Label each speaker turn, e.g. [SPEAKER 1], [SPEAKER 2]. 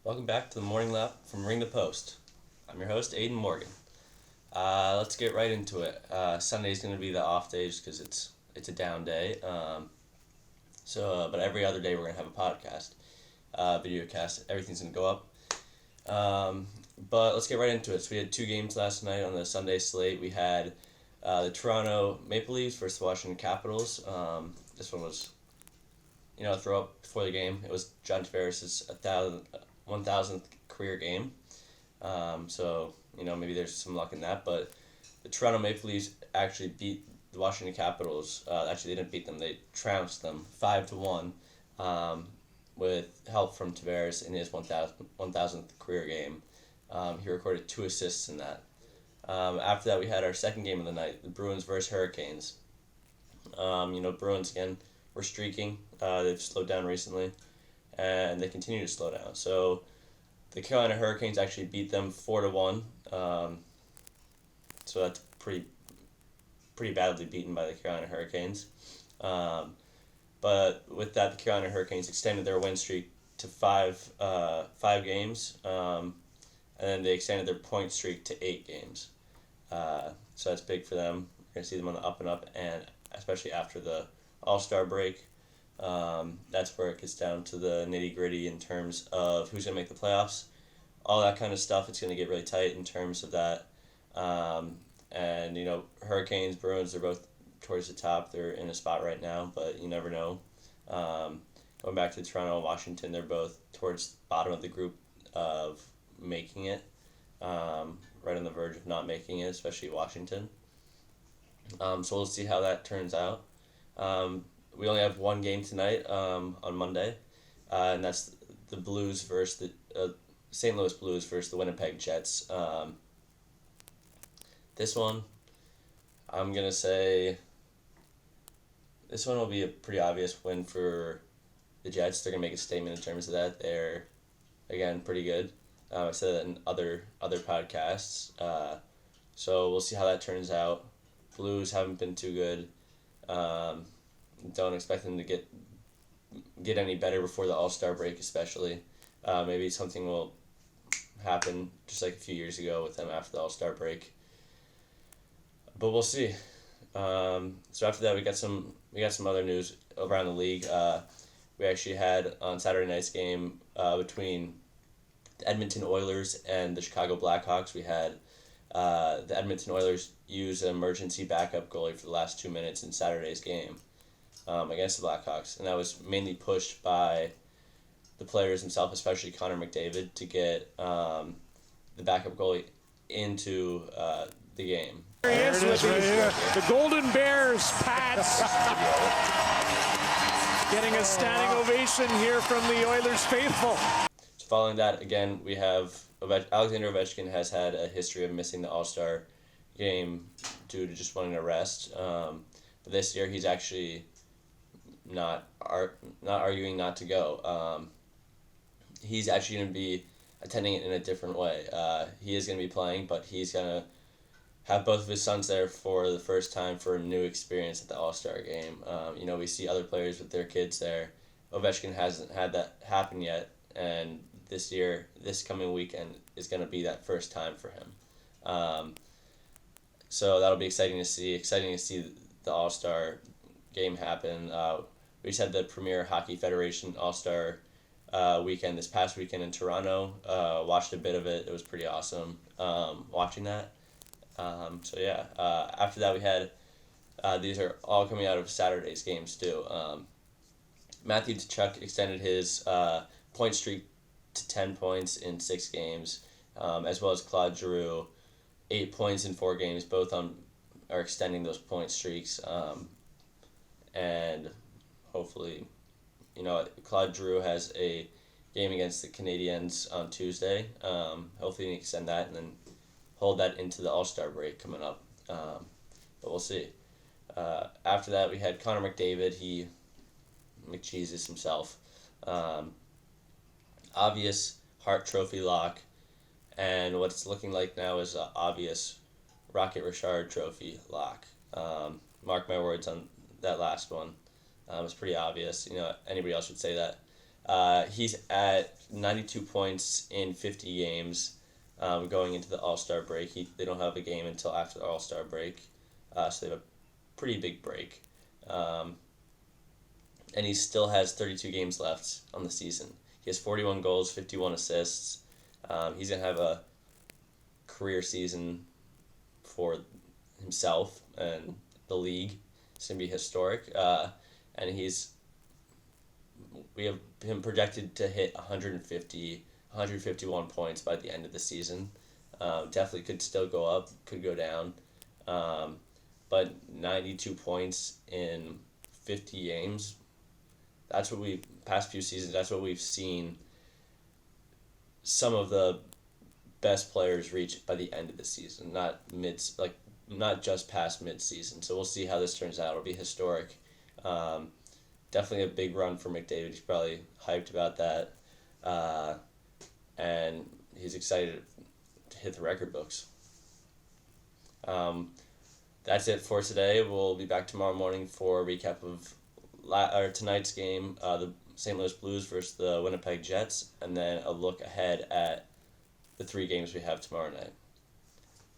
[SPEAKER 1] Welcome back to the Morning Lap from Ring the Post. I'm your host, Aiden Morgan. Let's get right into it. Sunday's going to be the off day just because it's a down day. But every other day we're going to have a podcast, video cast. Everything's going to go up. But let's get right into it. So we had two games last night on the Sunday slate. We had the Toronto Maple Leafs versus the Washington Capitals. This one was, a throw up before the game. It was John Tavares' 1,000th career game. Maybe there's some luck in that. But the Toronto Maple Leafs actually beat the Washington Capitals. Actually, they didn't beat them. They trounced them 5-1 with help from Tavares in his 1,000th career game. He recorded 2 assists in that. After that, we had our second game of the night, the Bruins versus Hurricanes. Bruins, again, were streaking. They've slowed down recently, and they continue to slow down. So the Carolina Hurricanes actually beat them 4-1. So that's pretty badly beaten by the Carolina Hurricanes. But with that, the Carolina Hurricanes extended their win streak to five games, and then they extended their point streak to 8 games. So that's big for them. We're going to see them on the up and up, and especially after the All-Star break. That's where it gets down to the nitty-gritty in terms of who's going to make the playoffs. All that kind of stuff, it's going to get really tight in terms of that. Hurricanes, Bruins, they're both towards the top. They're in a spot right now, but you never know. Going back to Toronto and Washington, they're both towards the bottom of the group of making it, right on the verge of not making it, especially Washington. So we'll see how that turns out. We only have one game tonight on Monday, and that's the Blues versus the St. Louis Blues versus the Winnipeg Jets. This one, I'm going to say this one will be a pretty obvious win for the Jets. They're going to make a statement in terms of that. They're, again, pretty good. I said that in other podcasts. So we'll see how that turns out. Blues haven't been too good. Don't expect them to get any better before the All-Star break, especially. Maybe something will happen just like a few years ago with them after the All-Star break. But we'll see. So after that, we got some other news around the league. We actually had on Saturday night's game between the Edmonton Oilers and the Chicago Blackhawks. We had the Edmonton Oilers use an emergency backup goalie for the last 2 minutes in Saturday's game against the Blackhawks, and that was mainly pushed by the players themselves, especially Connor McDavid, to get the backup goalie into the game.
[SPEAKER 2] There he is with the Golden Bears, Pats, getting a standing ovation here from the Oilers faithful.
[SPEAKER 1] So following that, again, we have Alexander Ovechkin has had a history of missing the All-Star game due to just wanting to rest. But this year, he's actually not arguing not to go. He's actually going to be attending it in a different way. He is going to be playing, but he's going to have both of his sons there for the first time for a new experience at the All-Star game. We see other players with their kids there. Ovechkin hasn't had that happen yet, and this coming weekend is going to be that first time for him. So that'll be exciting to see. Exciting to see the All-Star game happen. We just had the Premier Hockey Federation All-Star weekend this past weekend in Toronto. Watched a bit of it. It was pretty awesome watching that. After that we had, these are all coming out of Saturday's games too. Matthew Tkachuk extended his point streak to 10 points in 6 games, as well as Claude Giroux, 8 points in 4 games. Both are extending those point streaks, and hopefully, Claude Giroux has a game against the Canadiens on Tuesday. Hopefully he can extend that and then hold that into the All-Star break coming up. But we'll see. After that, we had Connor McDavid. He McJesus himself. Obvious Hart Trophy lock. And what it's looking like now is an obvious Rocket Richard Trophy lock. Mark my words on that last one. It's pretty obvious. Anybody else would say that. He's at 92 points in 50 games going into the All-Star break. They don't have a game until after the All-Star break, so they have a pretty big break. And he still has 32 games left on the season. He has 41 goals, 51 assists. He's going to have a career season for himself and the league. It's going to be historic. And we have him projected to hit 151 points by the end of the season. Definitely could still go up, could go down. But 92 points in 50 games, that's what past few seasons, that's what we've seen some of the best players reach by the end of the season, not just past mid-season. So we'll see how this turns out. It'll be historic. Definitely a big run for McDavid. He's probably hyped about that. And he's excited to hit the record books. That's it for today. We'll be back tomorrow morning for a recap of tonight's game, the St. Louis Blues versus the Winnipeg Jets, and then a look ahead at the 3 games we have tomorrow night.